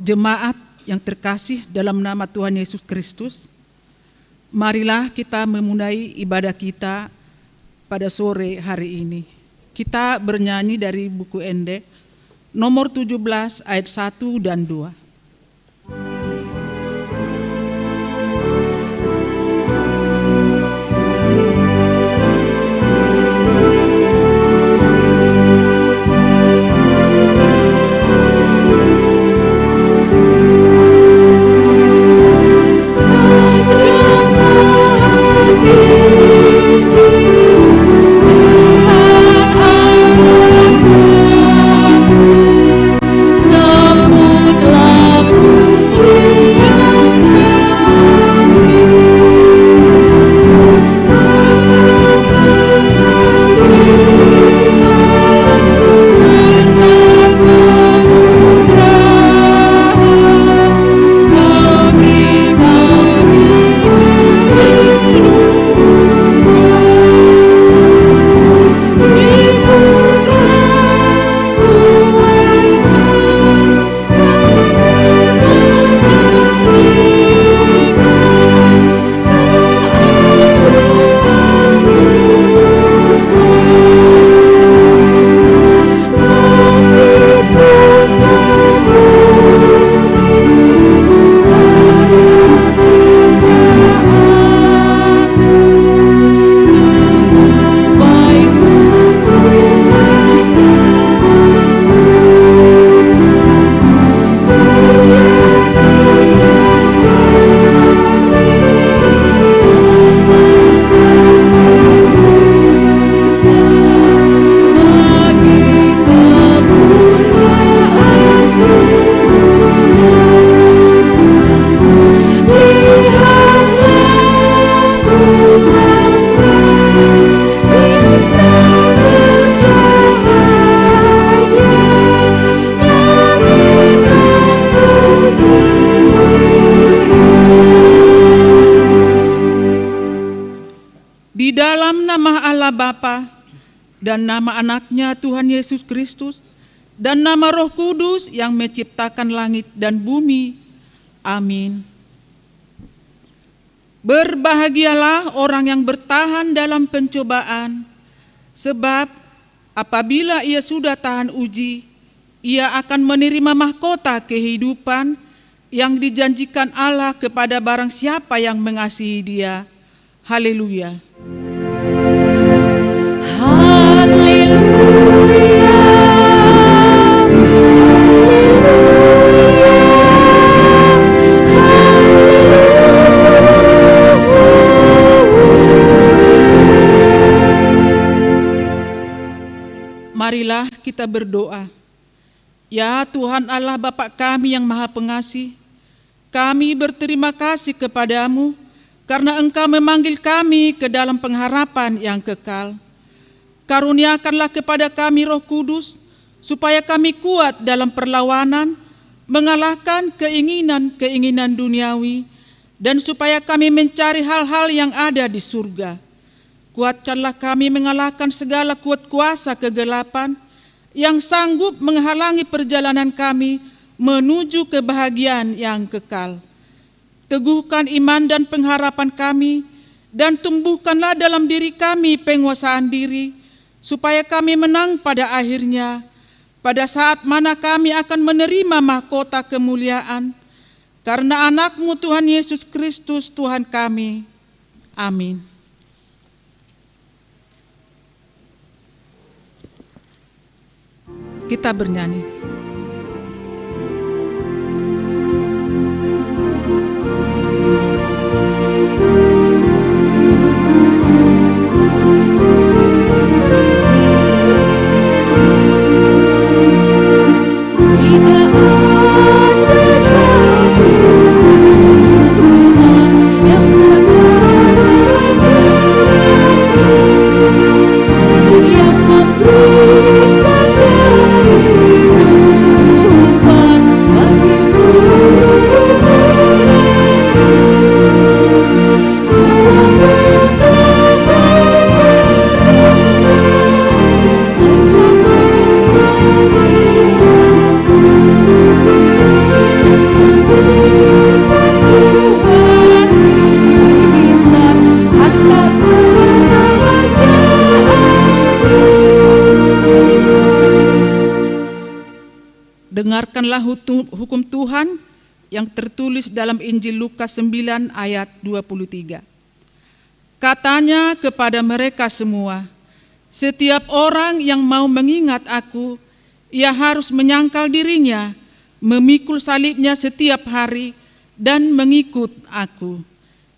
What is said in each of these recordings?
Jemaat yang terkasih dalam nama Tuhan Yesus Kristus, marilah kita memulai ibadah kita pada sore hari ini. Kita bernyanyi dari buku Ende, nomor 17 ayat 1 dan 2. Bapa dan nama anaknya Tuhan Yesus Kristus dan nama Roh Kudus yang menciptakan langit dan bumi. Amin. Berbahagialah orang yang bertahan dalam pencobaan, sebab apabila ia sudah tahan uji, ia akan menerima mahkota kehidupan yang dijanjikan Allah kepada barang siapa yang mengasihi Dia. Haleluya. Marilah kita berdoa. Ya Tuhan Allah Bapa kami yang Maha Pengasih, kami berterima kasih kepadamu karena Engkau memanggil kami ke dalam pengharapan yang kekal. Karuniakanlah kepada kami Roh Kudus, supaya kami kuat dalam perlawanan, mengalahkan keinginan-keinginan duniawi, dan supaya kami mencari hal-hal yang ada di surga. Kuatkanlah kami mengalahkan segala kuat kuasa kegelapan yang sanggup menghalangi perjalanan kami menuju kebahagiaan yang kekal. Teguhkan iman dan pengharapan kami, dan tumbuhkanlah dalam diri kami penguasaan diri, supaya kami menang pada akhirnya, pada saat mana kami akan menerima mahkota kemuliaan, karena anak-Mu Tuhan Yesus Kristus Tuhan kami. Amin. Kita bernyanyi. Yang memberikan kehidupan. Dengarkanlah hukum Tuhan yang tertulis dalam Injil Lukas 9 ayat 23. Katanya kepada mereka semua, setiap orang yang mau mengingat aku, ia harus menyangkal dirinya, memikul salibnya setiap hari, dan mengikut aku.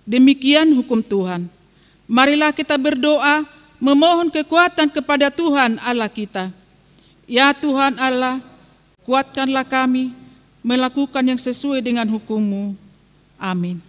Demikian hukum Tuhan. Marilah kita berdoa, memohon kekuatan kepada Tuhan Allah kita. Ya Tuhan Allah, kuatkanlah kami melakukan yang sesuai dengan hukum-Mu. Amin.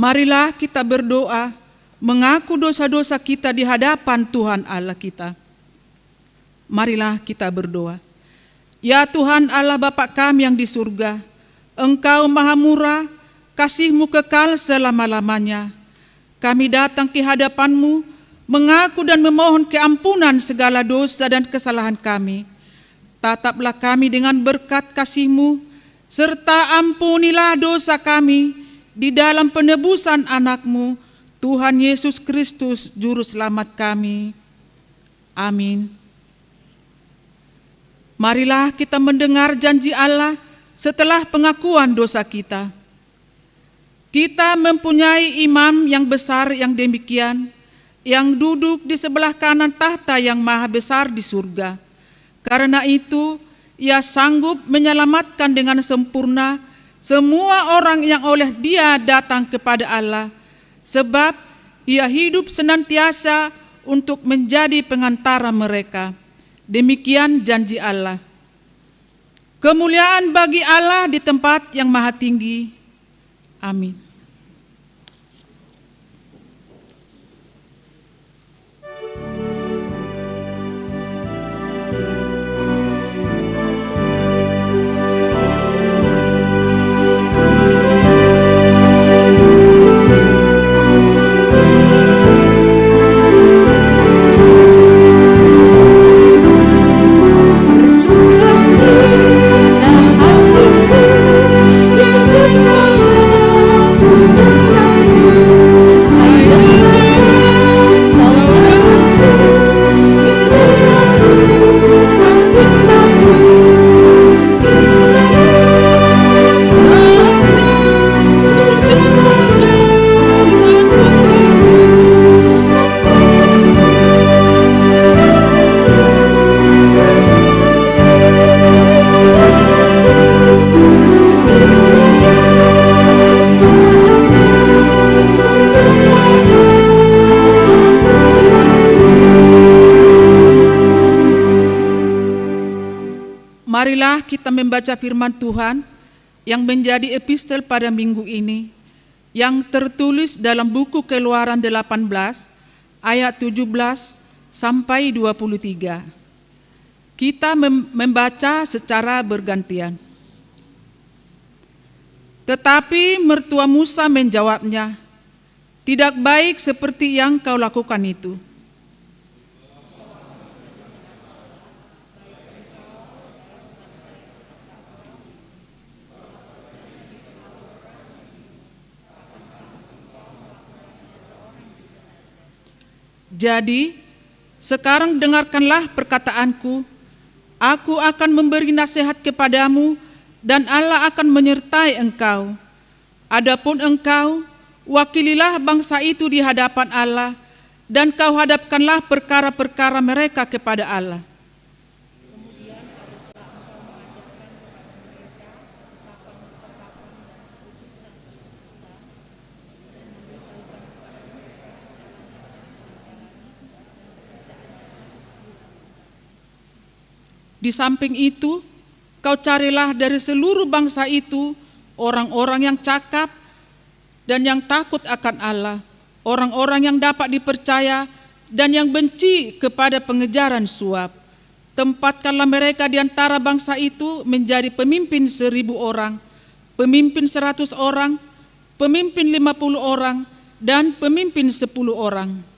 Marilah kita berdoa, mengaku dosa-dosa kita di hadapan Tuhan Allah kita. Marilah kita berdoa. Ya Tuhan Allah Bapa kami yang di surga, Engkau maha murah, kasih-Mu kekal selama-lamanya. Kami datang ke hadapan-Mu, mengaku dan memohon keampunan segala dosa dan kesalahan kami. Tataplah kami dengan berkat kasih-Mu, serta ampunilah dosa kami, di dalam penebusan anak-Mu, Tuhan Yesus Kristus, Juru Selamat kami. Amin. Marilah kita mendengar janji Allah setelah pengakuan dosa kita. Kita mempunyai imam yang besar yang demikian, yang duduk di sebelah kanan tahta yang maha besar di surga. Karena itu, Ia sanggup menyelamatkan dengan sempurna semua orang yang oleh Dia datang kepada Allah, sebab Ia hidup senantiasa untuk menjadi pengantara mereka. Demikian janji Allah. Kemuliaan bagi Allah di tempat yang maha tinggi. Amin. Marilah kita membaca firman Tuhan yang menjadi epistel pada minggu ini, yang tertulis dalam buku Keluaran 18 ayat 17 sampai 23. Kita membaca secara bergantian. Tetapi mertua Musa menjawabnya, "Tidak baik seperti yang kau lakukan itu. Jadi, sekarang dengarkanlah perkataanku. Aku akan memberi nasihat kepadamu dan Allah akan menyertai engkau. Adapun engkau, wakililah bangsa itu di hadapan Allah dan kau hadapkanlah perkara-perkara mereka kepada Allah. Di samping itu, kau carilah dari seluruh bangsa itu orang-orang yang cakap dan yang takut akan Allah, orang-orang yang dapat dipercaya dan yang benci kepada pengejaran suap. Tempatkanlah mereka di antara bangsa itu menjadi pemimpin 1.000 orang, pemimpin 100 orang, pemimpin 50 orang, dan pemimpin 10 orang.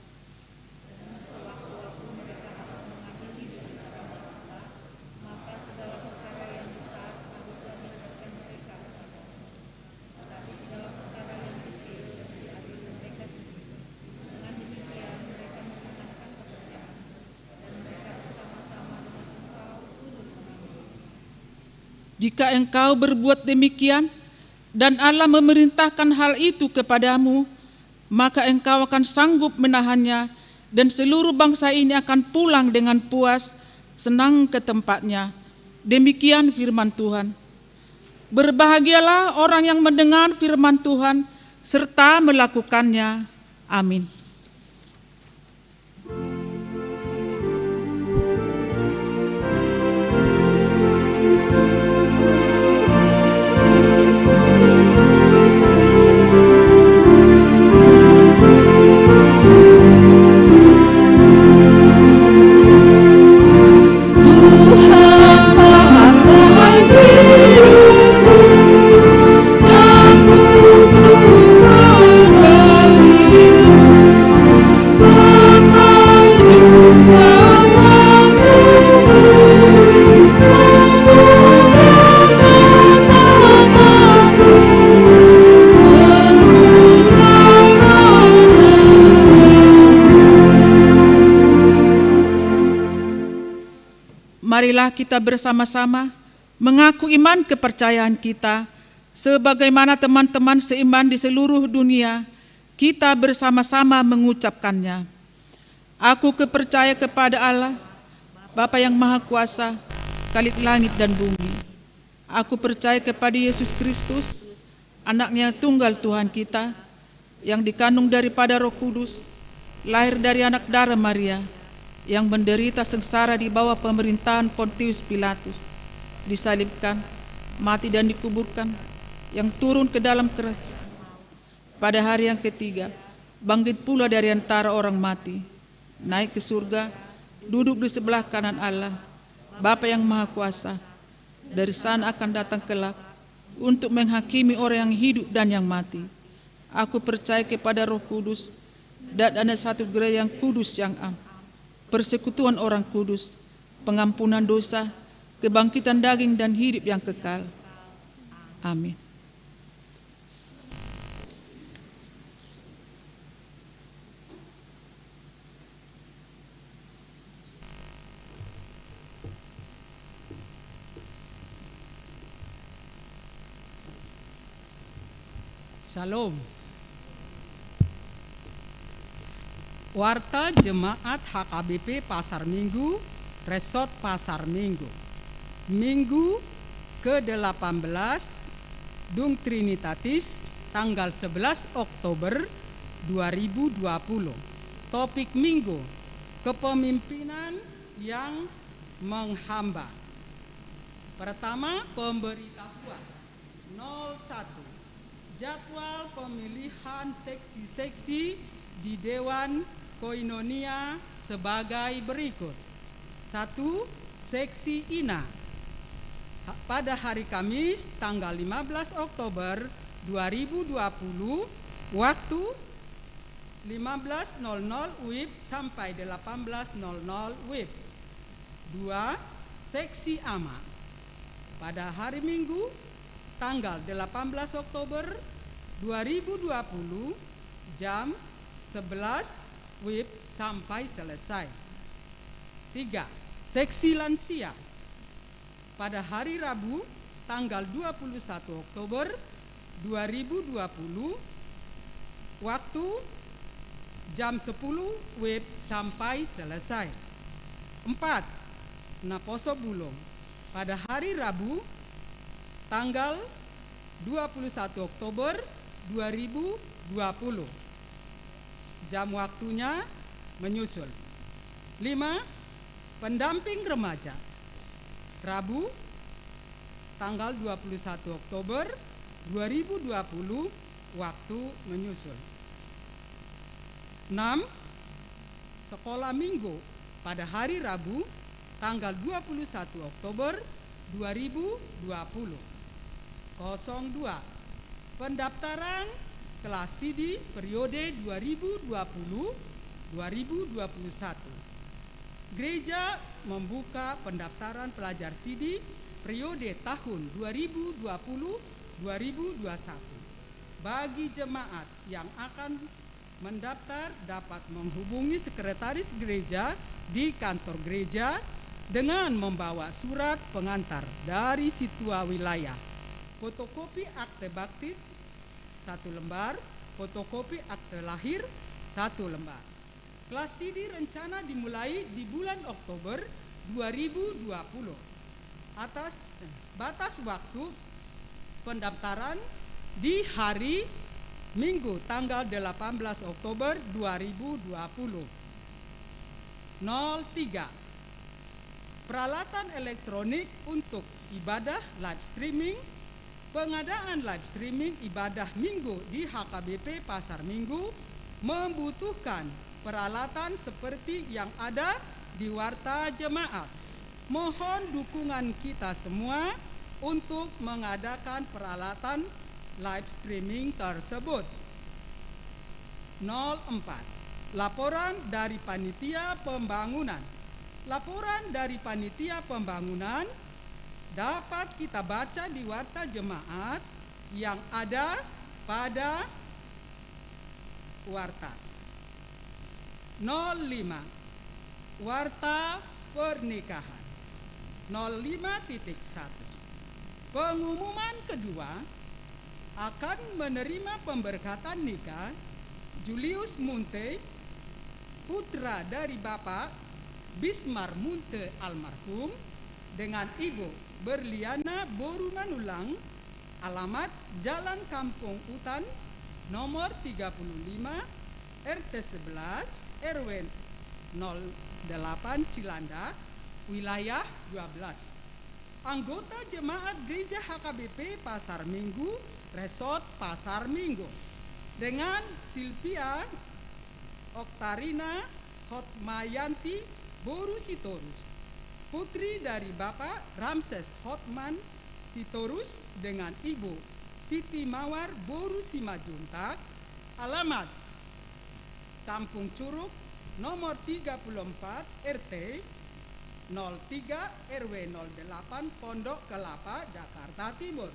Jika engkau berbuat demikian dan Allah memerintahkan hal itu kepadamu, maka engkau akan sanggup menahannya dan seluruh bangsa ini akan pulang dengan puas, senang ke tempatnya. Demikian firman Tuhan. Berbahagialah orang yang mendengar firman Tuhan serta melakukannya. Amin. Marilah kita bersama-sama mengaku iman kepercayaan kita, sebagaimana teman-teman seiman di seluruh dunia, kita bersama-sama mengucapkannya. Aku percaya kepada Allah, Bapa yang Maha Kuasa, Khalik langit dan bumi. Aku percaya kepada Yesus Kristus, Anaknya tunggal Tuhan kita, yang dikandung daripada Roh Kudus, lahir dari anak darah Maria, yang menderita sengsara di bawah pemerintahan Pontius Pilatus, disalibkan, mati dan dikuburkan, yang turun ke dalam kerajaan. Pada hari yang ketiga, bangkit pula dari antara orang mati, naik ke surga, duduk di sebelah kanan Allah, Bapa yang Maha Kuasa. Dari sana akan datang kelak untuk menghakimi orang yang hidup dan yang mati. Aku percaya kepada Roh Kudus dan ada satu gereja yang kudus yang am, persekutuan orang kudus, pengampunan dosa, kebangkitan daging dan hidup yang kekal. Amin. Shalom. Warta Jemaat HKBP Pasar Minggu, Resort Pasar Minggu. Minggu ke-18 Dung Trinitatis, tanggal 11 Oktober 2020. Topik Minggu, kepemimpinan yang menghamba. Pertama, pemberitahuan 01. Jadwal pemilihan seksi-seksi di Dewan Koinonia sebagai berikut. 1. Seksi INA pada hari Kamis tanggal 15 Oktober 2020, waktu 15.00 WIB sampai 18.00 WIB. 2. Seksi AMA pada hari Minggu tanggal 18 Oktober 2020 jam 11 WIB sampai selesai. 3. Seksi lansia. Pada hari Rabu tanggal 21 Oktober 2020, waktu jam 10 WIB sampai selesai. 4. Naposo Bulong. Pada hari Rabu tanggal 21 Oktober 2020. Jam waktunya menyusul. 5. Pendamping remaja. Rabu tanggal 21 Oktober 2020, waktu menyusul. 6. Sekolah minggu pada hari Rabu tanggal 21 Oktober 2020. 02. Pendaftaran kelas CD periode 2020-2021. Gereja membuka pendaftaran pelajar CD periode tahun 2020-2021. Bagi jemaat yang akan mendaftar dapat menghubungi sekretaris gereja di kantor gereja dengan membawa surat pengantar dari situa wilayah, fotokopi akte baptis 1 lembar, fotokopi akte lahir 1 lembar. Kelas CD rencana dimulai di bulan Oktober 2020. Atas batas waktu pendaftaran di hari Minggu tanggal 18 Oktober 2020. 03. Peralatan elektronik untuk ibadah live streaming. Pengadaan live streaming ibadah Minggu di HKBP Pasar Minggu membutuhkan peralatan seperti yang ada di warta jemaat. Mohon dukungan kita semua untuk mengadakan peralatan live streaming tersebut. 04. Laporan dari panitia pembangunan. Laporan dari panitia pembangunan dapat kita baca di warta jemaat yang ada pada warta. 05. Warta pernikahan. 05.1. Pengumuman kedua akan menerima pemberkatan nikah Julius Munte, putra dari Bapak Bismar Munte almarhum, dengan Ibu Berliana Boru Manulang, alamat Jalan Kampung Utan, nomor 35, RT 11, RW 08 Cilanda, wilayah 12. Anggota jemaat gereja HKBP Pasar Minggu, Resort Pasar Minggu, dengan Silvia Oktarina Hotmayanti Boru Sitorus, putri dari Bapak Ramses Hotman Sitorus, dengan Ibu Siti Mawar Boru Simajuntak, alamat Kampung Curug, nomor 34, RT 03, RW 08, Pondok Kelapa, Jakarta Timur.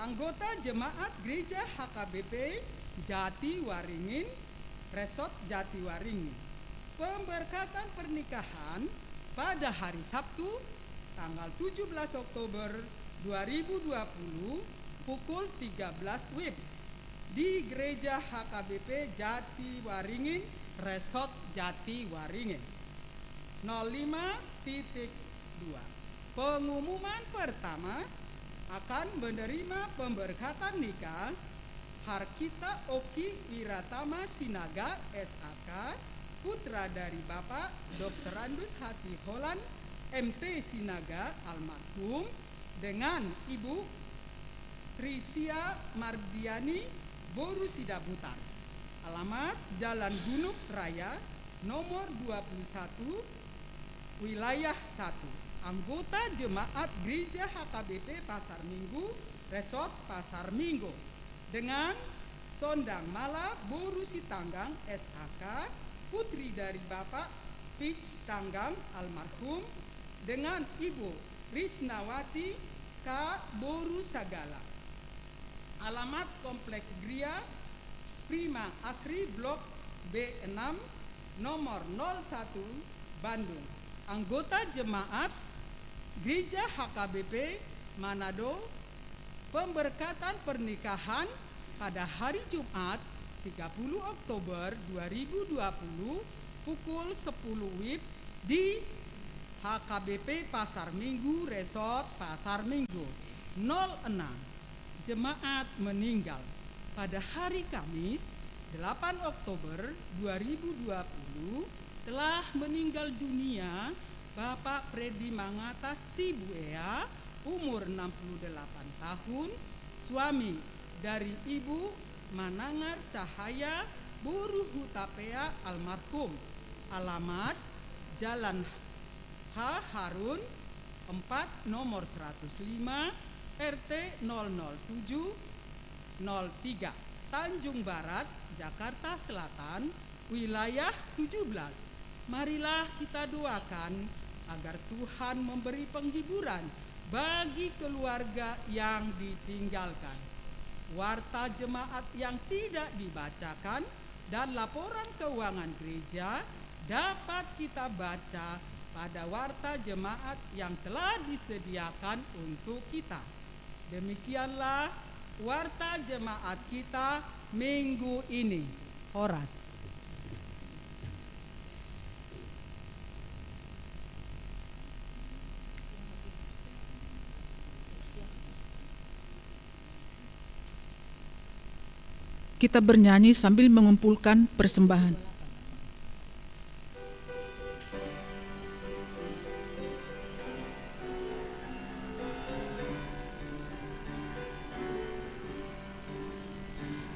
Anggota jemaat gereja HKBP Jati Waringin, Resort Jati Waringin. Pemberkatan pernikahan pada hari Sabtu tanggal 17 Oktober 2020 pukul 13 WIB di gereja HKBP Jati Waringin, Resort Jati Waringin. 05.2. Pengumuman pertama akan menerima pemberkatan nikah Harkita Oki Wiratama Sinaga SAK, putra dari Bapak Dr. Andus Hasiholan MP Sinaga almarhum, dengan Ibu Trisia Mardiani Boru Sidabutar, alamat Jalan Gunung Raya nomor 21, wilayah 1. Anggota jemaat gereja HKBP Pasar Minggu, Resort Pasar Minggu, dengan Sondang Mala Boru Sitanggang SAK, putri dari Bapak Pits Tanggang almarhum, dengan Ibu Risnawati K. Boru Sagala, alamat Kompleks Gria Prima Asri Blok B6 nomor 01 Bandung. Anggota jemaat Gereja HKBP Manado, pemberkatan pernikahan pada hari Jumat 30 Oktober 2020 pukul 10 WIB di HKBP Pasar Minggu Resort Pasar Minggu. 06 Jemaat meninggal pada hari Kamis 8 Oktober 2020 telah meninggal dunia Bapak Freddy Mangata Sibuea, umur 68 tahun, suami dari Ibu Manangar Cahaya Buruh Hutapea almarhum. Alamat Jalan H. Harun 4 nomor 105 RT 007 03 Tanjung Barat, Jakarta Selatan, wilayah 17. Marilah kita doakan agar Tuhan memberi penghiburan bagi keluarga yang ditinggalkan. Warta jemaat yang tidak dibacakan dan laporan keuangan gereja dapat kita baca pada warta jemaat yang telah disediakan untuk kita. Demikianlah warta jemaat kita minggu ini. Horas. Kita bernyanyi sambil mengumpulkan persembahan.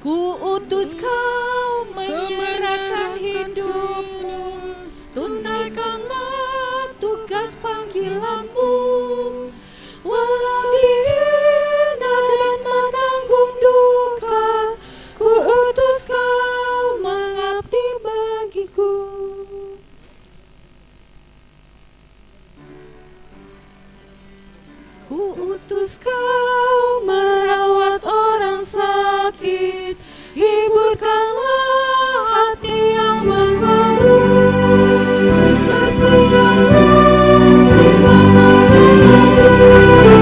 Ku utus kau menyerahkan hidupmu, tunaikanlah tugas panggilanmu. Walau dihina dan menanggung duka, ku utus kau mengabdi bagiku. Ku utus kau merawat orang sakit, hiburkanlah hati yang mengeluh. Bersiaplah di mana diri,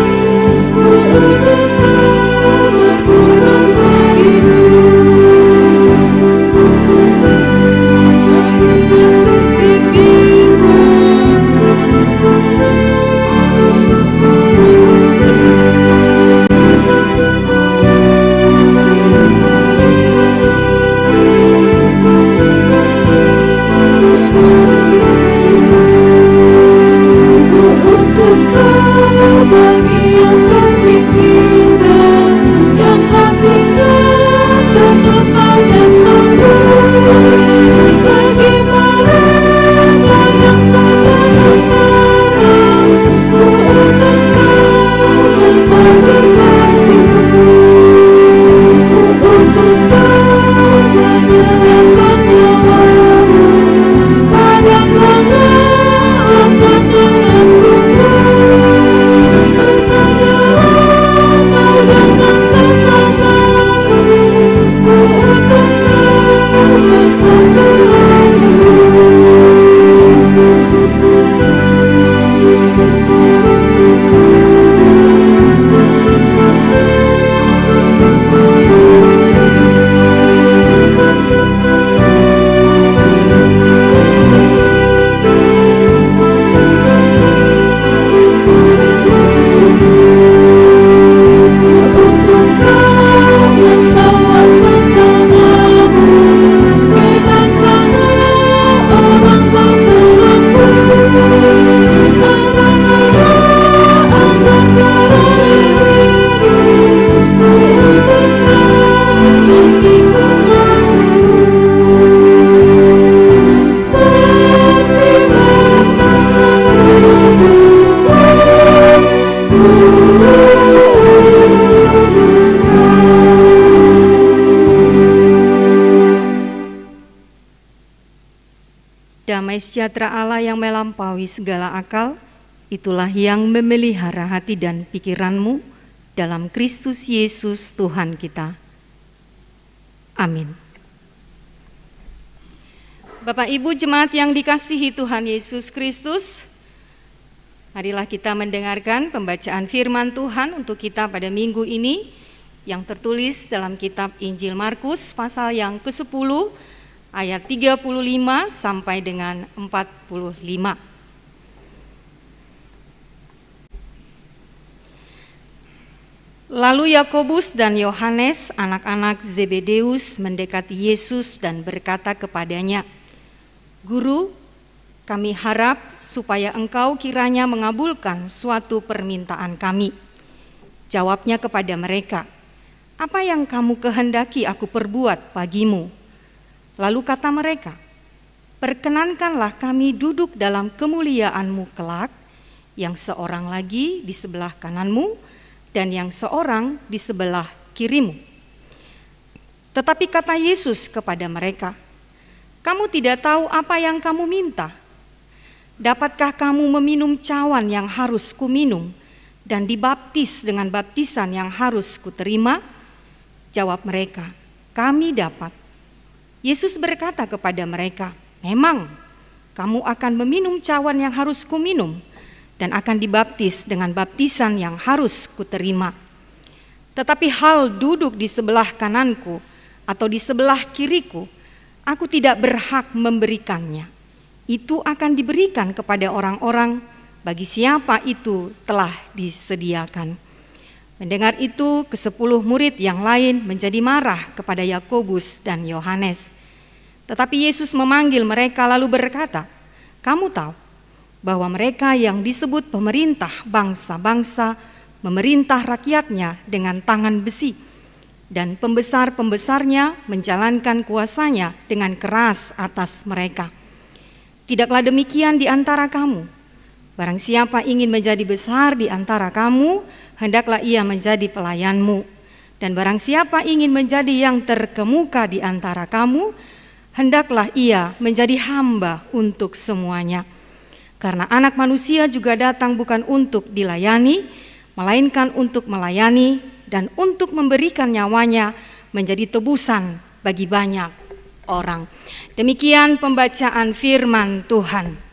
ku utus kau berkorban bagiku. Bagi yang terpinggirkan, bagi yang terpinggirkan, yang hatinya terluka dan sembuh, bagi mereka yang sementara, ku utus kau berbagi kasihku, ku utus kau menyerahkan nyawamu, padamkanlah hasrat yang bersumber. Bertanyalah kau dengan sesamamu, ku utus kau bersatu hatiku. Damai sejahtera Allah yang melampaui segala akal, itulah yang memelihara hati dan pikiranmu dalam Kristus Yesus Tuhan kita. Amin. Bapak Ibu jemaat yang dikasihi Tuhan Yesus Kristus, marilah kita mendengarkan pembacaan firman Tuhan untuk kita pada minggu ini yang tertulis dalam kitab Injil Markus pasal yang ke-10 ayat 35 sampai dengan 45. Lalu Yakobus dan Yohanes, anak-anak Zebedeus, mendekati Yesus dan berkata kepadanya, "Guru, kami harap supaya Engkau kiranya mengabulkan suatu permintaan kami." Jawabnya kepada mereka, "Apa yang kamu kehendaki aku perbuat bagimu?" Lalu kata mereka, "Perkenankanlah kami duduk dalam kemuliaan-Mu kelak, yang seorang lagi di sebelah kananmu, dan yang seorang di sebelah kirimu." Tetapi kata Yesus kepada mereka, "Kamu tidak tahu apa yang kamu minta. Dapatkah kamu meminum cawan yang harus kuminum dan dibaptis dengan baptisan yang harus kuterima?" Jawab mereka, "Kami dapat." Yesus berkata kepada mereka, "Memang kamu akan meminum cawan yang harus kuminum dan akan dibaptis dengan baptisan yang harus kuterima. Tetapi hal duduk di sebelah kananku atau di sebelah kiriku, aku tidak berhak memberikannya. Itu akan diberikan kepada orang-orang bagi siapa itu telah disediakan." Mendengar itu, ke-10 murid yang lain menjadi marah kepada Yakobus dan Yohanes. Tetapi Yesus memanggil mereka lalu berkata, "Kamu tahu bahwa mereka yang disebut pemerintah bangsa-bangsa memerintah rakyatnya dengan tangan besi, dan pembesar-pembesarnya menjalankan kuasanya dengan keras atas mereka. Tidaklah demikian di antara kamu. Barang siapa ingin menjadi besar di antara kamu, hendaklah ia menjadi pelayanmu. Dan barang siapa ingin menjadi yang terkemuka di antara kamu, hendaklah ia menjadi hamba untuk semuanya. Karena Anak Manusia juga datang bukan untuk dilayani, melainkan untuk melayani dan untuk memberikan nyawanya menjadi tebusan bagi banyak orang." Demikian pembacaan firman Tuhan.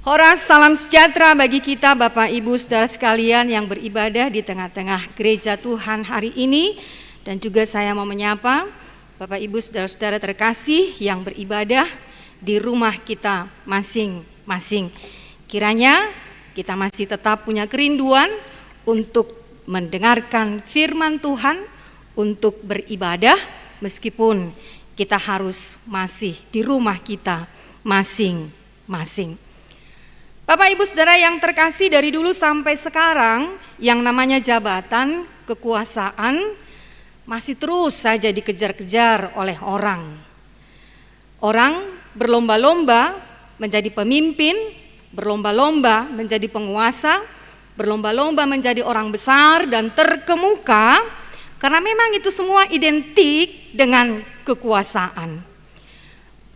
Horas, salam sejahtera bagi kita Bapak Ibu Saudara sekalian yang beribadah di tengah-tengah gereja Tuhan hari ini. Dan juga saya mau menyapa Bapak Ibu Saudara-saudara terkasih yang beribadah di rumah kita masing-masing. Kiranya kita masih tetap punya kerinduan untuk mendengarkan firman Tuhan, untuk beribadah meskipun kita harus masih di rumah kita masing-masing. Bapak Ibu Saudara yang terkasih, dari dulu sampai sekarang yang namanya jabatan, kekuasaan masih terus saja dikejar-kejar oleh orang. Orang berlomba-lomba menjadi pemimpin, berlomba-lomba menjadi penguasa, berlomba-lomba menjadi orang besar dan terkemuka, karena memang itu semua identik dengan kekuasaan.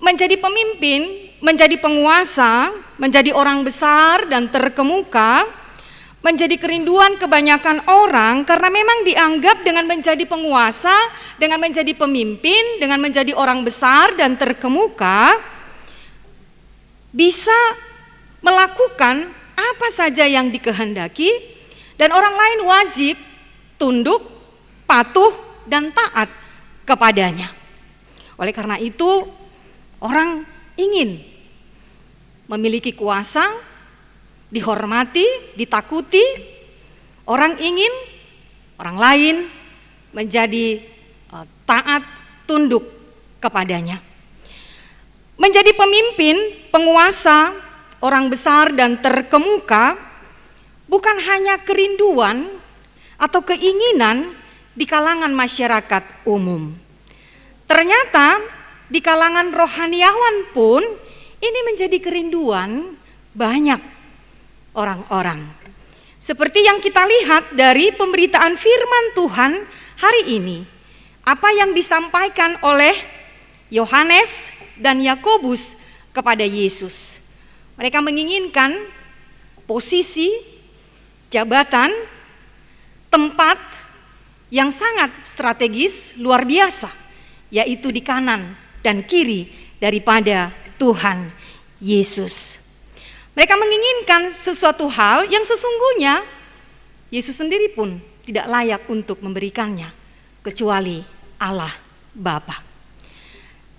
Menjadi pemimpin, menjadi penguasa, menjadi orang besar dan terkemuka, menjadi kerinduan kebanyakan orang karena memang dianggap dengan menjadi penguasa, dengan menjadi pemimpin, dengan menjadi orang besar dan terkemuka, bisa melakukan apa saja yang dikehendaki dan orang lain wajib tunduk, patuh, dan taat kepadanya. Oleh karena itu, orang ingin memiliki kuasa, dihormati, ditakuti. Orang ingin orang lain menjadi taat, tunduk kepadanya. Menjadi pemimpin, penguasa, orang besar dan terkemuka bukan hanya kerinduan atau keinginan di kalangan masyarakat umum. Ternyata di kalangan rohaniawan pun ini menjadi kerinduan banyak orang-orang. Seperti yang kita lihat dari pemberitaan firman Tuhan hari ini, apa yang disampaikan oleh Yohanes dan Yakobus kepada Yesus. Mereka menginginkan posisi, jabatan, tempat yang sangat strategis, luar biasa, yaitu di kanan dan kiri daripada Tuhan Yesus. Mereka menginginkan sesuatu hal yang sesungguhnya Yesus sendiri pun tidak layak untuk memberikannya, kecuali Allah Bapa.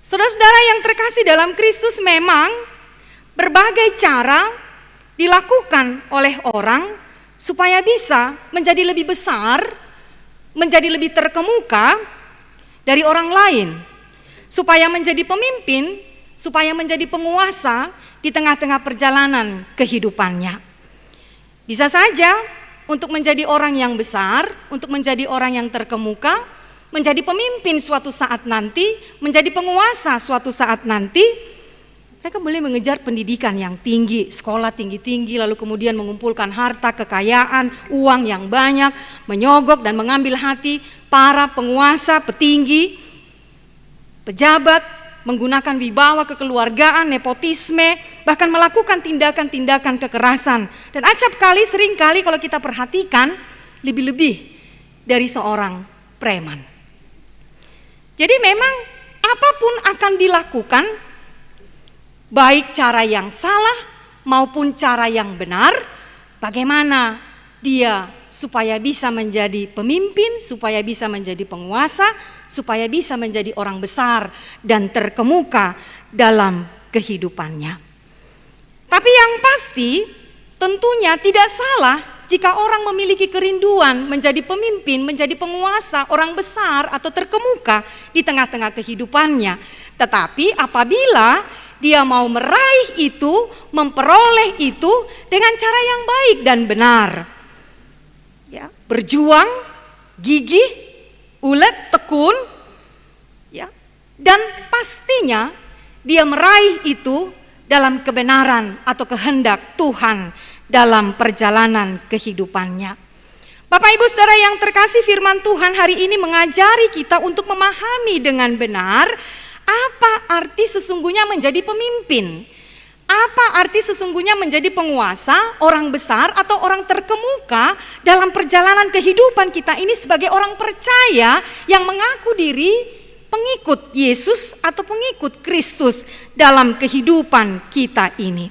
Saudara-saudara yang terkasih dalam Kristus, memang berbagai cara dilakukan oleh orang supaya bisa menjadi lebih besar, menjadi lebih terkemuka dari orang lain, supaya menjadi pemimpin, supaya menjadi penguasa di tengah-tengah perjalanan kehidupannya. Bisa saja untuk menjadi orang yang besar, untuk menjadi orang yang terkemuka, menjadi pemimpin suatu saat nanti, menjadi penguasa suatu saat nanti, mereka boleh mengejar pendidikan yang tinggi, sekolah tinggi-tinggi, lalu kemudian mengumpulkan harta, kekayaan, uang yang banyak, menyogok dan mengambil hati para penguasa, petinggi, pejabat, menggunakan wibawa kekeluargaan, nepotisme, bahkan melakukan tindakan-tindakan kekerasan. Dan acap kali, sering kali kalau kita perhatikan, lebih-lebih dari seorang preman. Jadi memang apapun akan dilakukan, baik cara yang salah maupun cara yang benar, bagaimana dia supaya bisa menjadi pemimpin, supaya bisa menjadi penguasa, supaya bisa menjadi orang besar dan terkemuka dalam kehidupannya. Tapi yang pasti tentunya tidak salah jika orang memiliki kerinduan menjadi pemimpin, menjadi penguasa, orang besar atau terkemuka di tengah-tengah kehidupannya. Tetapi apabila dia mau meraih itu, memperoleh itu dengan cara yang baik dan benar, ya, berjuang, gigih, ulet, tekun, ya, dan pastinya dia meraih itu dalam kebenaran atau kehendak Tuhan dalam perjalanan kehidupannya. Bapak Ibu Saudara yang terkasih, firman Tuhan hari ini mengajari kita untuk memahami dengan benar apa arti sesungguhnya menjadi pemimpin. Apa arti sesungguhnya menjadi penguasa, orang besar atau orang terkemuka dalam perjalanan kehidupan kita ini sebagai orang percaya yang mengaku diri pengikut Yesus atau pengikut Kristus dalam kehidupan kita ini.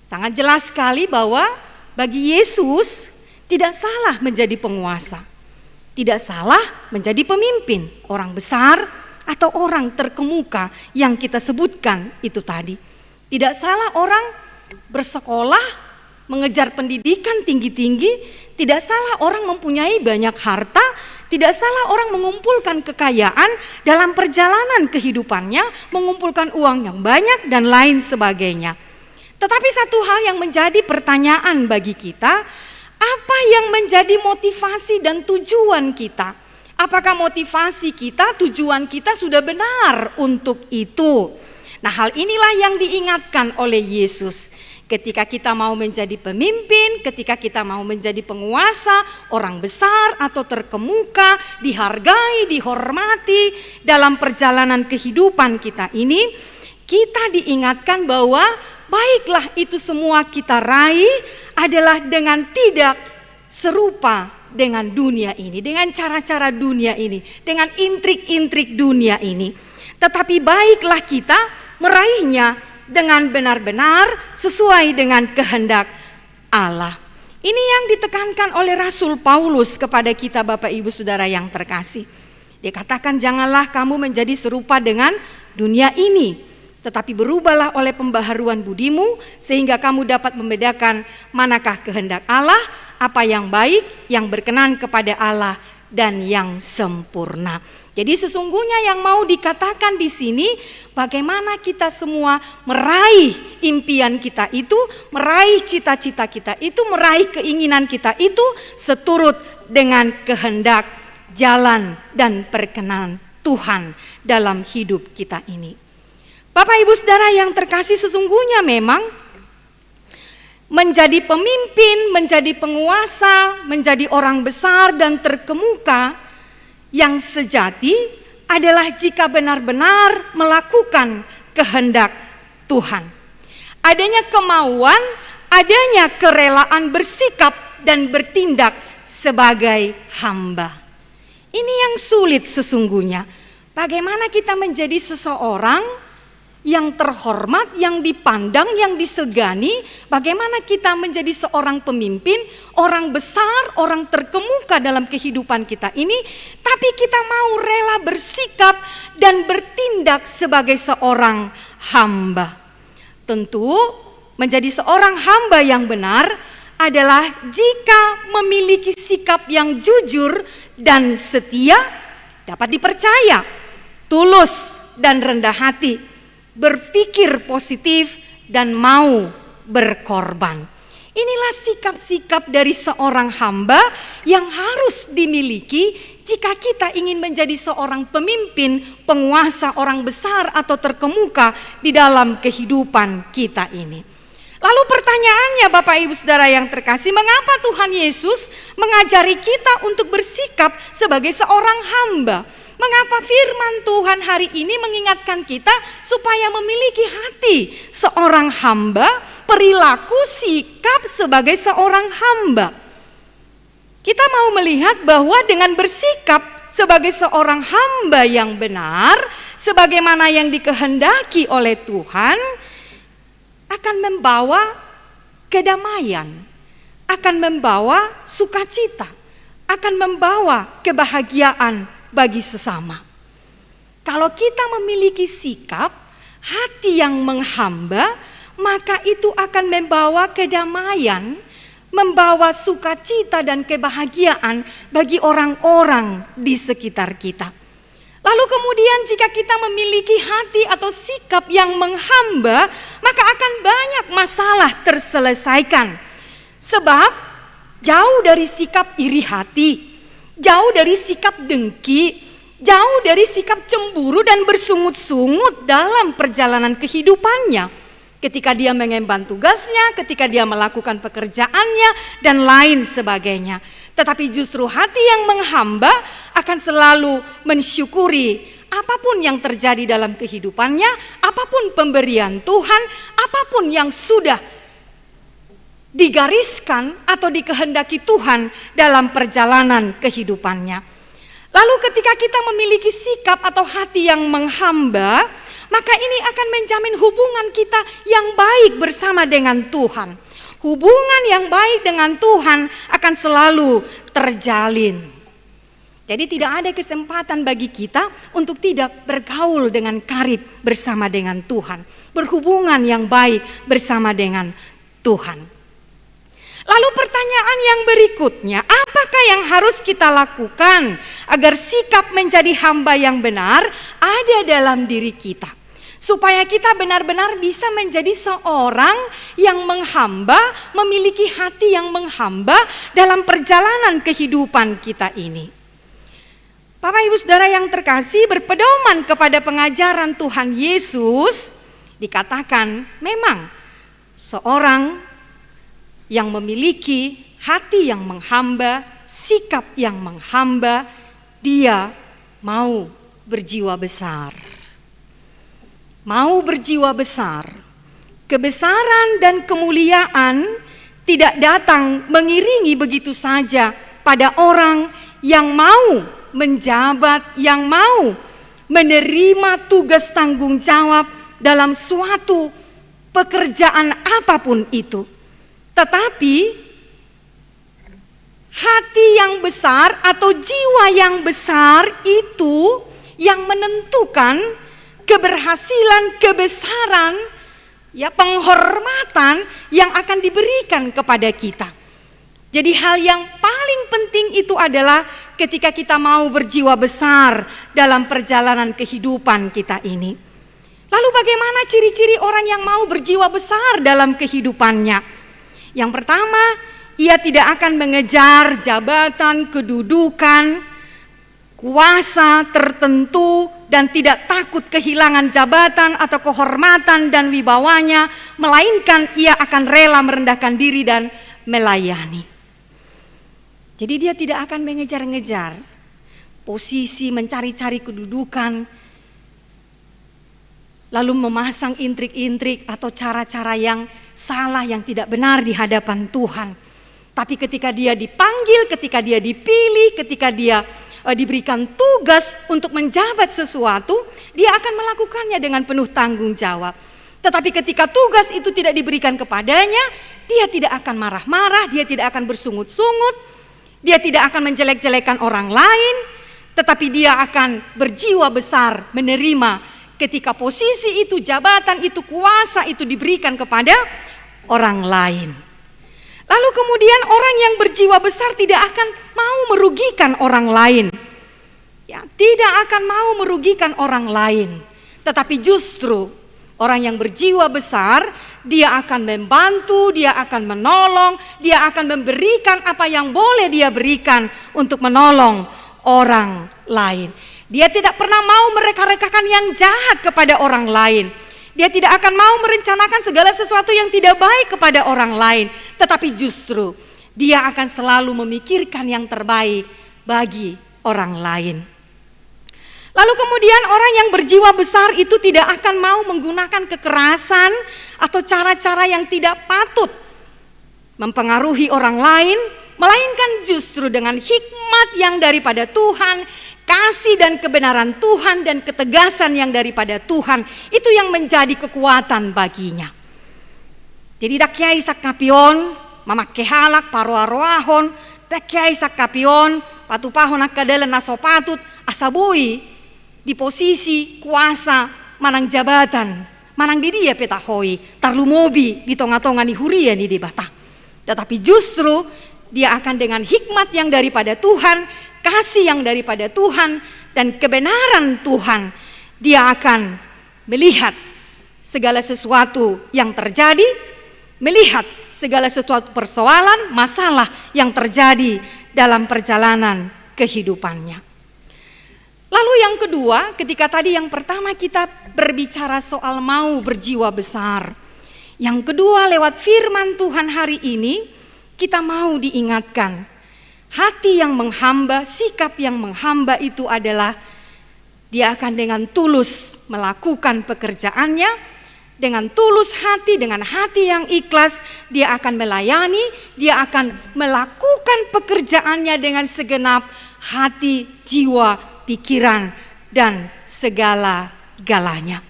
Sangat jelas sekali bahwa bagi Yesus tidak salah menjadi penguasa, tidak salah menjadi pemimpin, orang besar atau orang terkemuka yang kita sebutkan itu tadi. Tidak salah orang bersekolah, mengejar pendidikan tinggi-tinggi, tidak salah orang mempunyai banyak harta, tidak salah orang mengumpulkan kekayaan dalam perjalanan kehidupannya, mengumpulkan uang yang banyak dan lain sebagainya. Tetapi satu hal yang menjadi pertanyaan bagi kita, apa yang menjadi motivasi dan tujuan kita? Apakah motivasi kita, tujuan kita sudah benar untuk itu? Nah, hal inilah yang diingatkan oleh Yesus. Ketika kita mau menjadi pemimpin, ketika kita mau menjadi penguasa, orang besar atau terkemuka, dihargai, dihormati dalam perjalanan kehidupan kita ini, kita diingatkan bahwa baiklah itu semua kita raih adalah dengan tidak serupa dengan dunia ini, dengan cara-cara dunia ini, dengan intrik-intrik dunia ini. Tetapi baiklah kita meraihnya dengan benar-benar sesuai dengan kehendak Allah. Ini yang ditekankan oleh Rasul Paulus kepada kita Bapak Ibu Saudara yang terkasih. Dia katakan, janganlah kamu menjadi serupa dengan dunia ini, tetapi berubahlah oleh pembaharuan budimu sehingga kamu dapat membedakan manakah kehendak Allah, apa yang baik, yang berkenan kepada Allah dan yang sempurna. Jadi sesungguhnya yang mau dikatakan di sini, bagaimana kita semua meraih impian kita itu, meraih cita-cita kita itu, meraih keinginan kita itu seturut dengan kehendak, jalan dan perkenan Tuhan dalam hidup kita ini. Bapak Ibu Saudara yang terkasih, sesungguhnya memang menjadi pemimpin, menjadi penguasa, menjadi orang besar dan terkemuka yang sejati adalah jika benar-benar melakukan kehendak Tuhan. Adanya kemauan, adanya kerelaan bersikap dan bertindak sebagai hamba. Ini yang sulit sesungguhnya. Bagaimana kita menjadi seseorang yang terhormat, yang dipandang, yang disegani. Bagaimana kita menjadi seorang pemimpin, orang besar, orang terkemuka dalam kehidupan kita ini, tapi kita mau rela bersikap dan bertindak sebagai seorang hamba. Tentu menjadi seorang hamba yang benar adalah jika memiliki sikap yang jujur dan setia, dapat dipercaya, tulus dan rendah hati, berpikir positif dan mau berkorban. Inilah sikap-sikap dari seorang hamba yang harus dimiliki jika kita ingin menjadi seorang pemimpin, penguasa, orang besar atau terkemuka di dalam kehidupan kita ini. Lalu pertanyaannya Bapak Ibu Saudara yang terkasih, mengapa Tuhan Yesus mengajari kita untuk bersikap sebagai seorang hamba? Mengapa firman Tuhan hari ini mengingatkan kita supaya memiliki hati seorang hamba, perilaku sikap sebagai seorang hamba? Kita mau melihat bahwa dengan bersikap sebagai seorang hamba yang benar, sebagaimana yang dikehendaki oleh Tuhan, akan membawa kedamaian, akan membawa sukacita, akan membawa kebahagiaan bagi sesama. Kalau kita memiliki sikap hati yang menghamba, maka itu akan membawa kedamaian, membawa sukacita dan kebahagiaan bagi orang-orang di sekitar kita. Lalu kemudian jika kita memiliki hati atau sikap yang menghamba, maka akan banyak masalah terselesaikan. Sebab jauh dari sikap iri hati, jauh dari sikap dengki, jauh dari sikap cemburu dan bersungut-sungut dalam perjalanan kehidupannya. Ketika dia mengemban tugasnya, ketika dia melakukan pekerjaannya, dan lain sebagainya. Tetapi justru hati yang menghamba akan selalu mensyukuri apapun yang terjadi dalam kehidupannya, apapun pemberian Tuhan, apapun yang sudah digariskan atau dikehendaki Tuhan dalam perjalanan kehidupannya. Lalu ketika kita memiliki sikap atau hati yang menghamba, maka ini akan menjamin hubungan kita yang baik bersama dengan Tuhan. Hubungan yang baik dengan Tuhan akan selalu terjalin. Jadi tidak ada kesempatan bagi kita untuk tidak bergaul dengan karib bersama dengan Tuhan. Berhubungan yang baik bersama dengan Tuhan. Lalu pertanyaan yang berikutnya, apakah yang harus kita lakukan agar sikap menjadi hamba yang benar ada dalam diri kita? Supaya kita benar-benar bisa menjadi seorang yang menghamba, memiliki hati yang menghamba dalam perjalanan kehidupan kita ini. Bapak Ibu Saudara yang terkasih, berpedoman kepada pengajaran Tuhan Yesus, dikatakan memang seorang yang memiliki hati yang menghamba, sikap yang menghamba, dia mau berjiwa besar. Mau berjiwa besar. Kebesaran dan kemuliaan tidak datang mengiringi begitu saja pada orang yang mau menjabat, yang mau menerima tugas tanggung jawab dalam suatu pekerjaan apapun itu. Tetapi hati yang besar atau jiwa yang besar itu yang menentukan keberhasilan, kebesaran, ya penghormatan yang akan diberikan kepada kita. Jadi hal yang paling penting itu adalah ketika kita mau berjiwa besar dalam perjalanan kehidupan kita ini. Lalu bagaimana ciri-ciri orang yang mau berjiwa besar dalam kehidupannya? Yang pertama, ia tidak akan mengejar jabatan, kedudukan, kuasa tertentu, dan tidak takut kehilangan jabatan atau kehormatan dan wibawanya, melainkan ia akan rela merendahkan diri dan melayani. Jadi dia tidak akan mengejar-ngejar posisi, mencari-cari kedudukan, lalu memasang intrik-intrik atau cara-cara yang salah, yang tidak benar di hadapan Tuhan. Tapi ketika dia dipanggil, ketika dia dipilih, ketika dia diberikan tugas untuk menjabat sesuatu, dia akan melakukannya dengan penuh tanggung jawab. Tetapi ketika tugas itu tidak diberikan kepadanya, dia tidak akan marah-marah, dia tidak akan bersungut-sungut, dia tidak akan menjelek-jelekan orang lain, tetapi dia akan berjiwa besar menerima ketika posisi itu, jabatan itu, kuasa itu diberikan kepada orang lain. Lalu kemudian orang yang berjiwa besar tidak akan mau merugikan orang lain. Ya, tidak akan mau merugikan orang lain. Tetapi justru orang yang berjiwa besar, dia akan membantu, dia akan menolong, dia akan memberikan apa yang boleh dia berikan untuk menolong orang lain. Dia tidak pernah mau mereka-rekakan yang jahat kepada orang lain. Dia tidak akan mau merencanakan segala sesuatu yang tidak baik kepada orang lain. Tetapi justru dia akan selalu memikirkan yang terbaik bagi orang lain. Lalu kemudian orang yang berjiwa besar itu tidak akan mau menggunakan kekerasan atau cara-cara yang tidak patut mempengaruhi orang lain, melainkan justru dengan hikmat yang daripada Tuhan, kasih dan kebenaran Tuhan dan ketegasan yang daripada Tuhan, itu yang menjadi kekuatan baginya. Jadi dakyai sakapion, mamakehalak paroaroahon, dakyai sakapion, patupahon akadelen nasopatut, asabui di posisi kuasa manang jabatan, manang di dia petahoi, tarlumobi di tonga-tonga ni huria ni di bata. Tetapi justru dia akan dengan hikmat yang daripada Tuhan, kasih yang daripada Tuhan dan kebenaran Tuhan, dia akan melihat segala sesuatu yang terjadi, melihat segala sesuatu persoalan, masalah yang terjadi dalam perjalanan kehidupannya. Lalu yang kedua, ketika tadi yang pertama kita berbicara soal mau berjiwa besar, yang kedua lewat firman Tuhan hari ini kita mau diingatkan, hati yang menghamba, sikap yang menghamba itu adalah dia akan dengan tulus melakukan pekerjaannya, dengan tulus hati, dengan hati yang ikhlas, dia akan melayani, dia akan melakukan pekerjaannya dengan segenap hati, jiwa, pikiran, dan segala-galanya.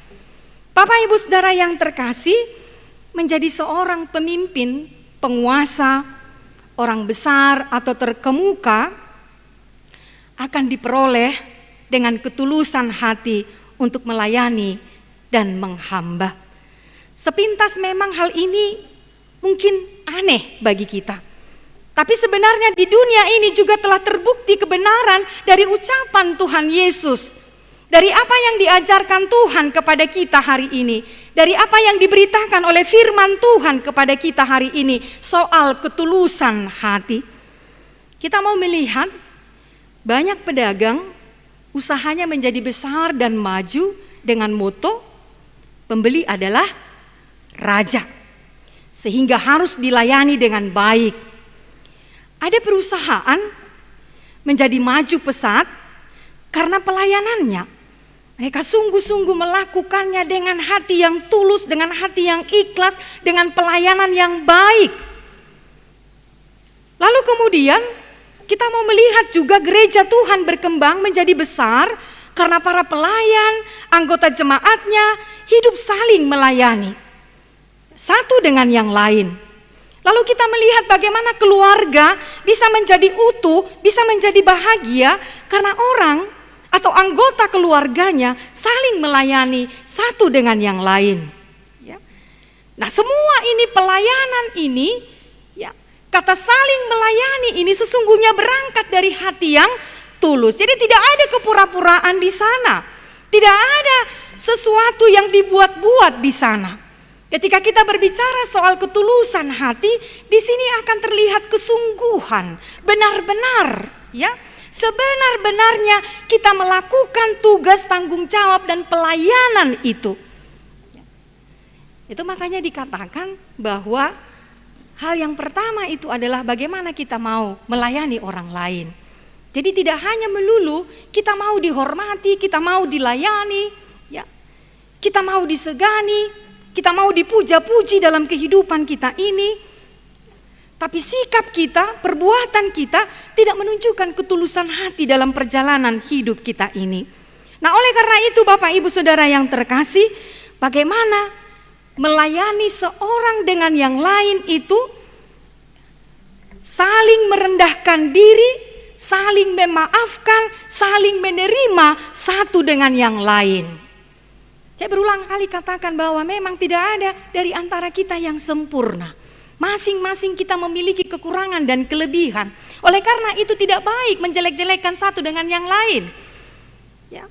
Bapak Ibu Saudara yang terkasih, menjadi seorang pemimpin, penguasa, orang besar atau terkemuka akan diperoleh dengan ketulusan hati untuk melayani dan menghamba. Sepintas memang hal ini mungkin aneh bagi kita. Tapi sebenarnya di dunia ini juga telah terbukti kebenaran dari ucapan Tuhan Yesus. Dari apa yang diajarkan Tuhan kepada kita hari ini. Dari apa yang diberitakan oleh firman Tuhan kepada kita hari ini soal ketulusan hati. Kita mau melihat banyak pedagang usahanya menjadi besar dan maju dengan moto pembeli adalah raja. Sehingga harus dilayani dengan baik. Ada perusahaan menjadi maju pesat karena pelayanannya. Mereka sungguh-sungguh melakukannya dengan hati yang tulus, dengan hati yang ikhlas, dengan pelayanan yang baik. Lalu kemudian kita mau melihat juga gereja Tuhan berkembang menjadi besar karena para pelayan, anggota jemaatnya hidup saling melayani. Satu dengan yang lain. Lalu kita melihat bagaimana keluarga bisa menjadi utuh, bisa menjadi bahagia karena orang atau anggota keluarganya saling melayani satu dengan yang lain. Ya. Nah semua ini pelayanan ini, ya, kata saling melayani ini sesungguhnya berangkat dari hati yang tulus. Jadi tidak ada kepura-puraan di sana, tidak ada sesuatu yang dibuat-buat di sana. Ketika kita berbicara soal ketulusan hati, di sini akan terlihat kesungguhan, benar-benar, ya. Sebenar-benarnya kita melakukan tugas tanggung jawab dan pelayanan itu. Itu makanya dikatakan bahwa hal yang pertama itu adalah bagaimana kita mau melayani orang lain. Jadi tidak hanya melulu kita mau dihormati, kita mau dilayani, ya. Kita mau disegani, kita mau dipuja-puji dalam kehidupan kita ini. tapi sikap kita, perbuatan kita tidak menunjukkan ketulusan hati dalam perjalanan hidup kita ini. Nah, oleh karena itu Bapak Ibu Saudara yang terkasih, bagaimana melayani seorang dengan yang lain itu saling merendahkan diri, saling memaafkan, saling menerima satu dengan yang lain. Saya berulang kali katakan bahwa memang tidak ada dari antara kita yang sempurna. Masing-masing kita memiliki kekurangan dan kelebihan. Oleh karena itu tidak baik menjelek-jelekkan satu dengan yang lain. Ya.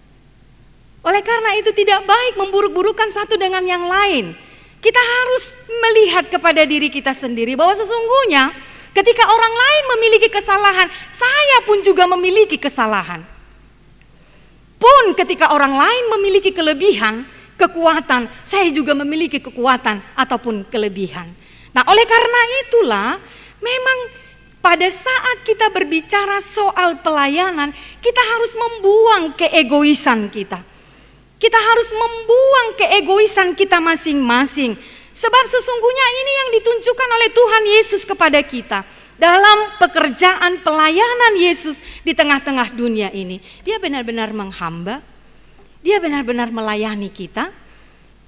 Oleh karena itu tidak baik memburuk-burukan satu dengan yang lain. Kita harus melihat kepada diri kita sendiri bahwa sesungguhnya ketika orang lain memiliki kesalahan, saya pun juga memiliki kesalahan. Pun ketika orang lain memiliki kelebihan, kekuatan, saya juga memiliki kekuatan ataupun kelebihan. Nah, oleh karena itulah memang pada saat kita berbicara soal pelayanan, kita harus membuang keegoisan kita. Kita harus membuang keegoisan kita masing-masing. Sebab sesungguhnya ini yang ditunjukkan oleh Tuhan Yesus kepada kita. Dalam pekerjaan pelayanan Yesus di tengah-tengah dunia ini. Dia benar-benar menghamba. Dia benar-benar melayani kita.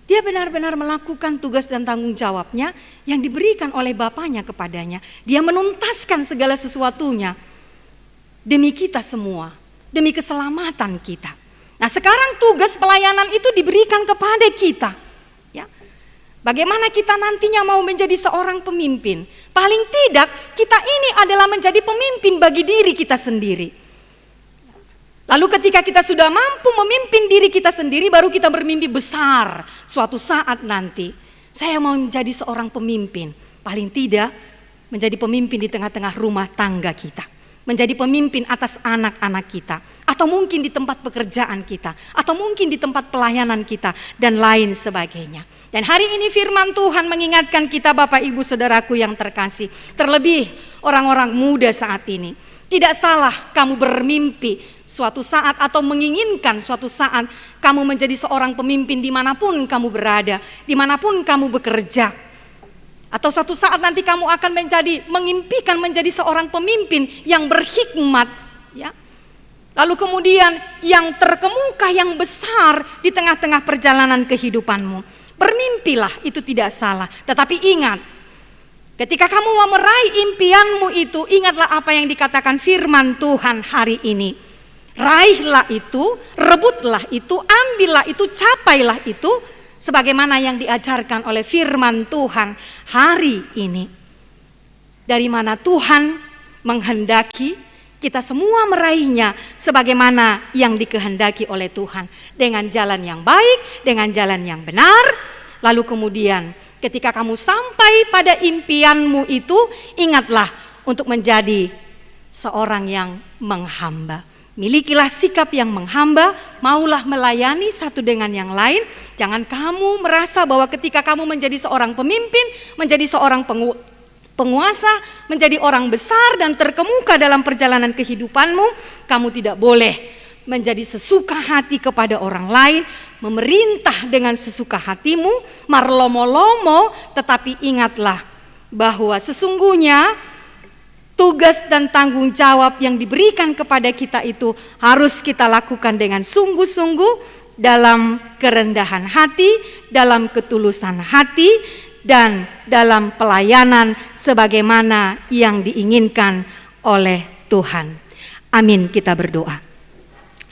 Dia benar-benar melakukan tugas dan tanggung jawabnya yang diberikan oleh Bapaknya kepadanya. Dia menuntaskan segala sesuatunya demi kita semua, demi keselamatan kita. Nah, sekarang tugas pelayanan itu diberikan kepada kita. Ya. Bagaimana kita nantinya mau menjadi seorang pemimpin? Paling tidak kita ini adalah menjadi pemimpin bagi diri kita sendiri. Lalu ketika kita sudah mampu memimpin diri kita sendiri, baru kita bermimpi besar. Suatu saat nanti, saya mau menjadi seorang pemimpin. Paling tidak, menjadi pemimpin di tengah-tengah rumah tangga kita. Menjadi pemimpin atas anak-anak kita. Atau mungkin di tempat pekerjaan kita. Atau mungkin di tempat pelayanan kita. Dan lain sebagainya. Dan hari ini firman Tuhan mengingatkan kita Bapak Ibu Saudaraku yang terkasih. Terlebih orang-orang muda saat ini. Tidak salah kamu bermimpi suatu saat atau menginginkan suatu saat kamu menjadi seorang pemimpin dimanapun kamu berada, dimanapun kamu bekerja. Atau suatu saat nanti kamu akan mengimpikan menjadi seorang pemimpin yang berhikmat, ya. Lalu kemudian yang terkemuka, yang besar di tengah-tengah perjalanan kehidupanmu. Bermimpilah, itu tidak salah. Tetapi ingat, ketika kamu mau meraih impianmu itu, ingatlah apa yang dikatakan firman Tuhan hari ini. Raihlah itu, rebutlah itu, ambillah itu, capailah itu, sebagaimana yang diajarkan oleh firman Tuhan hari ini. Dari mana Tuhan menghendaki kita semua meraihnya sebagaimana yang dikehendaki oleh Tuhan. Dengan jalan yang baik, dengan jalan yang benar. Lalu kemudian ketika kamu sampai pada impianmu itu, ingatlah untuk menjadi seorang yang menghamba. Milikilah sikap yang menghamba, maulah melayani satu dengan yang lain. Jangan kamu merasa bahwa ketika kamu menjadi seorang pemimpin, menjadi seorang penguasa, menjadi orang besar dan terkemuka dalam perjalanan kehidupanmu, kamu tidak boleh menjadi sesuka hati kepada orang lain, memerintah dengan sesuka hatimu, marlomo-lomo, tetapi ingatlah bahwa sesungguhnya tugas dan tanggung jawab yang diberikan kepada kita itu harus kita lakukan dengan sungguh-sungguh dalam kerendahan hati, dalam ketulusan hati, dan dalam pelayanan sebagaimana yang diinginkan oleh Tuhan. Amin, kita berdoa.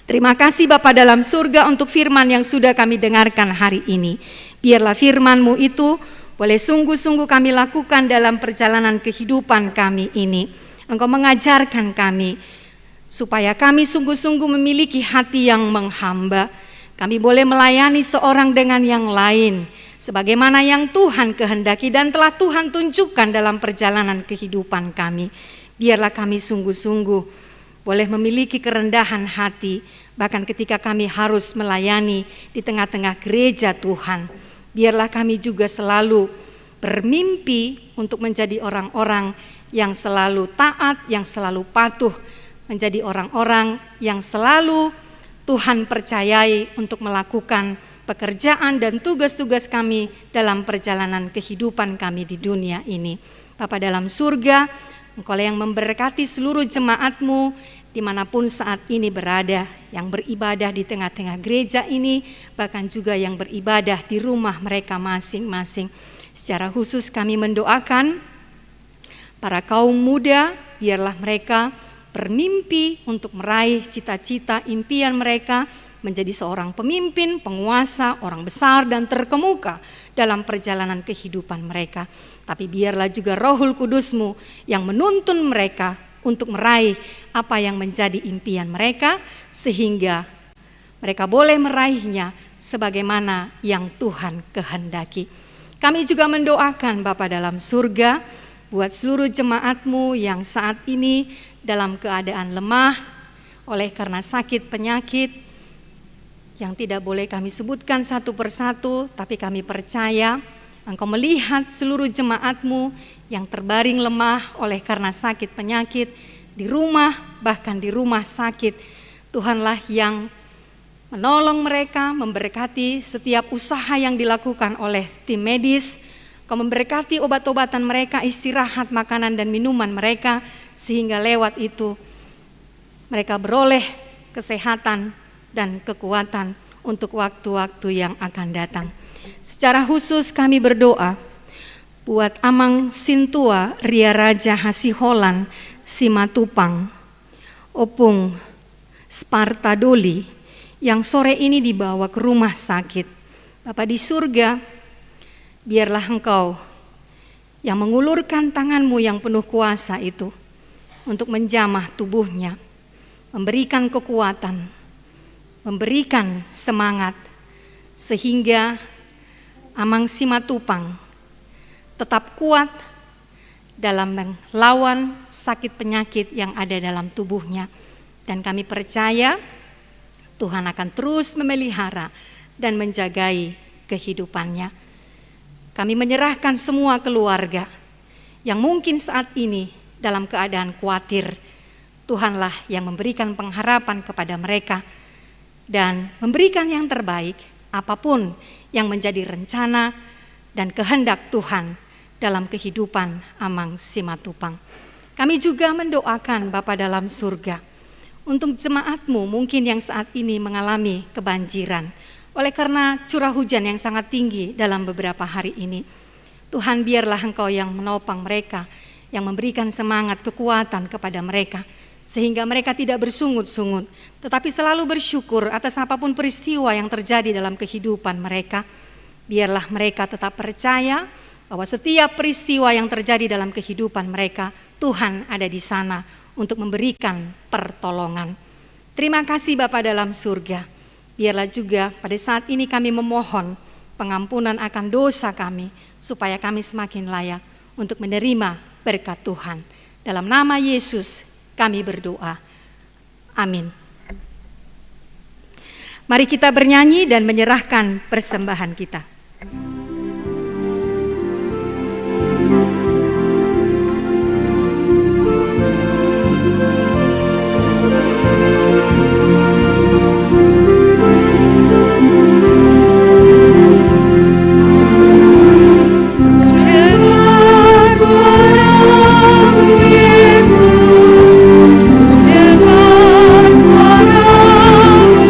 Terima kasih Bapa dalam surga untuk firman yang sudah kami dengarkan hari ini. Biarlah firman-Mu itu boleh sungguh-sungguh kami lakukan dalam perjalanan kehidupan kami ini. Engkau mengajarkan kami supaya kami sungguh-sungguh memiliki hati yang menghamba. Kami boleh melayani seorang dengan yang lain sebagaimana yang Tuhan kehendaki dan telah Tuhan tunjukkan dalam perjalanan kehidupan kami. Biarlah kami sungguh-sungguh boleh memiliki kerendahan hati bahkan ketika kami harus melayani di tengah-tengah gereja Tuhan. Biarlah kami juga selalu bermimpi untuk menjadi orang-orang yang selalu taat, yang selalu patuh, menjadi orang-orang yang selalu Tuhan percayai untuk melakukan pekerjaan dan tugas-tugas kami dalam perjalanan kehidupan kami di dunia ini. Bapa dalam surga, Engkau yang memberkati seluruh jemaat-Mu dimanapun saat ini berada, yang beribadah di tengah-tengah gereja ini, bahkan juga yang beribadah di rumah mereka masing-masing. Secara khusus kami mendoakan para kaum muda, biarlah mereka bermimpi untuk meraih cita-cita impian mereka, menjadi seorang pemimpin, penguasa, orang besar dan terkemuka dalam perjalanan kehidupan mereka. Tapi biarlah juga Rohul Kudus-Mu yang menuntun mereka untuk meraih apa yang menjadi impian mereka, sehingga mereka boleh meraihnya sebagaimana yang Tuhan kehendaki. Kami juga mendoakan Bapa dalam surga, buat seluruh jemaat-Mu yang saat ini dalam keadaan lemah oleh karena sakit penyakit, yang tidak boleh kami sebutkan satu persatu, tapi kami percaya Engkau melihat seluruh jemaat-Mu yang terbaring lemah oleh karena sakit penyakit, di rumah, bahkan di rumah sakit. Tuhanlah yang menolong mereka, memberkati setiap usaha yang dilakukan oleh tim medis. Kau memberkati obat-obatan mereka, istirahat, makanan dan minuman mereka, sehingga lewat itu mereka beroleh kesehatan dan kekuatan untuk waktu-waktu yang akan datang. Secara khusus kami berdoa buat Amang Sintua Ria Raja Hasiholan Simatupang, Opung Spartadoli yang sore ini dibawa ke rumah sakit. Bapa di surga, biarlah Engkau yang mengulurkan tangan-Mu yang penuh kuasa itu untuk menjamah tubuhnya, memberikan kekuatan, memberikan semangat, sehingga Amang Simatupang tetap kuat dalam melawan sakit penyakit yang ada dalam tubuhnya. Dan kami percaya Tuhan akan terus memelihara dan menjagai kehidupannya. Kami menyerahkan semua keluarga yang mungkin saat ini dalam keadaan khawatir. Tuhanlah yang memberikan pengharapan kepada mereka dan memberikan yang terbaik, apapun yang menjadi rencana dan kehendak Tuhan dalam kehidupan Amang Simatupang. Kami juga mendoakan Bapa dalam surga untuk jemaat-Mu mungkin yang saat ini mengalami kebanjiran oleh karena curah hujan yang sangat tinggi dalam beberapa hari ini. Tuhan, biarlah Engkau yang menopang mereka, yang memberikan semangat, kekuatan kepada mereka, sehingga mereka tidak bersungut-sungut, tetapi selalu bersyukur atas apapun peristiwa yang terjadi dalam kehidupan mereka. Biarlah mereka tetap percaya bahwa setiap peristiwa yang terjadi dalam kehidupan mereka, Tuhan ada di sana untuk memberikan pertolongan. Terima kasih Bapa dalam surga. Biarlah juga pada saat ini kami memohon pengampunan akan dosa kami, supaya kami semakin layak untuk menerima berkat Tuhan. Dalam nama Yesus kami berdoa. Amin. Mari kita bernyanyi dan menyerahkan persembahan kita.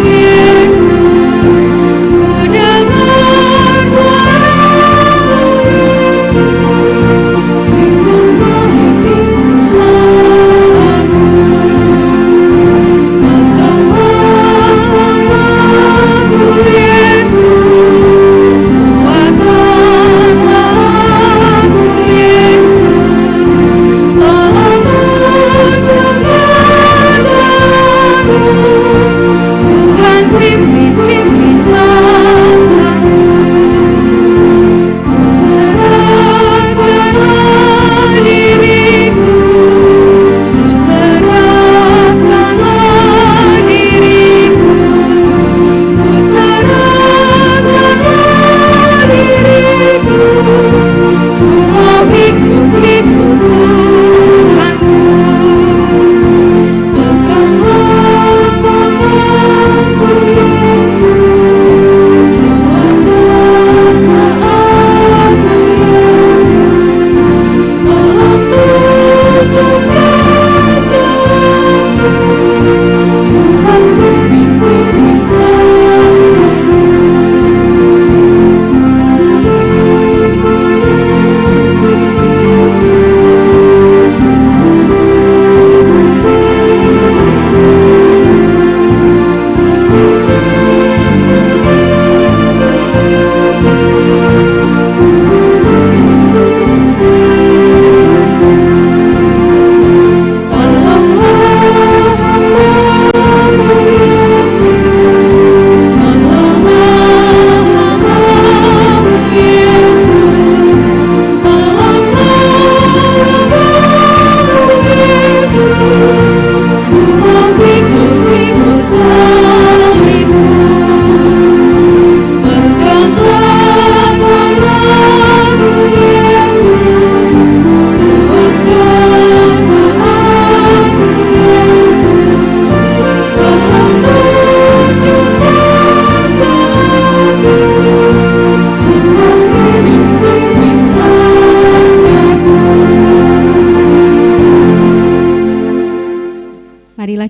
Yesus, ku dengar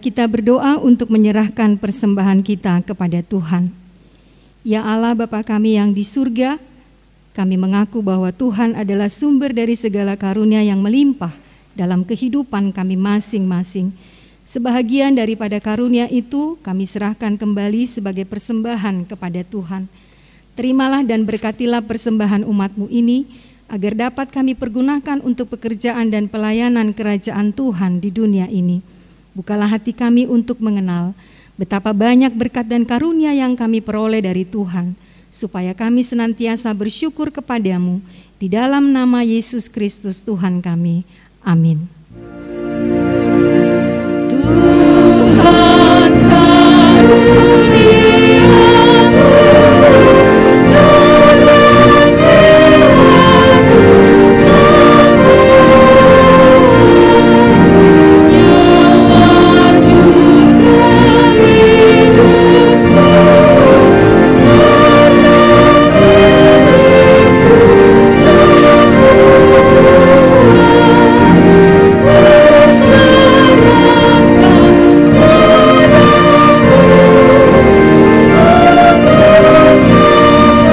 kita berdoa untuk menyerahkan persembahan kita kepada Tuhan. Ya Allah Bapa kami yang di surga, kami mengaku bahwa Tuhan adalah sumber dari segala karunia yang melimpah dalam kehidupan kami masing-masing. Sebahagian daripada karunia itu kami serahkan kembali sebagai persembahan kepada Tuhan. Terimalah dan berkatilah persembahan umat-Mu ini, agar dapat kami pergunakan untuk pekerjaan dan pelayanan kerajaan Tuhan di dunia ini. Bukalah hati kami untuk mengenal betapa banyak berkat dan karunia yang kami peroleh dari Tuhan, supaya kami senantiasa bersyukur kepadamu di dalam nama Yesus Kristus Tuhan kami. Amin. Tuhan karuniamu, nolong jiwaku semua, nyawa juga hidupku, harta milikku semua, kuserahkan padamu untuk selamanya.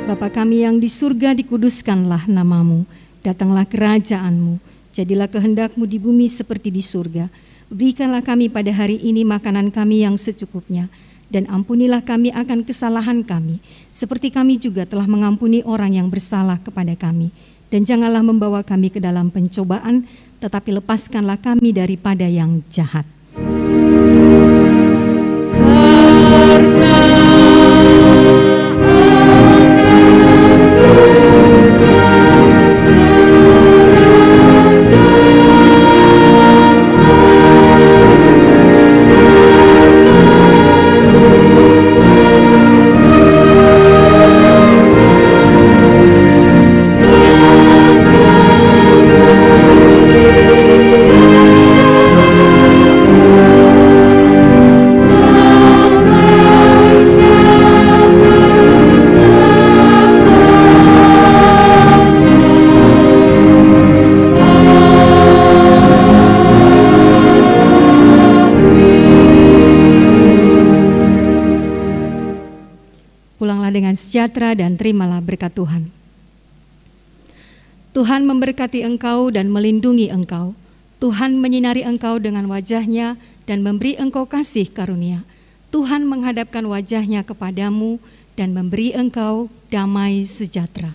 Bapa kami yang di surga, dikuduskanlah namamu, datanglah kerajaanmu, jadilah kehendak-Mu di bumi seperti di surga. Berikanlah kami pada hari ini makanan kami yang secukupnya, dan ampunilah kami akan kesalahan kami, seperti kami juga telah mengampuni orang yang bersalah kepada kami. Dan janganlah membawa kami ke dalam pencobaan, tetapi lepaskanlah kami daripada yang jahat. Sejahtera dan terimalah berkat Tuhan. Tuhan memberkati engkau dan melindungi engkau. Tuhan menyinari engkau dengan wajah-Nya dan memberi engkau kasih karunia. Tuhan menghadapkan wajah-Nya kepadamu dan memberi engkau damai sejahtera.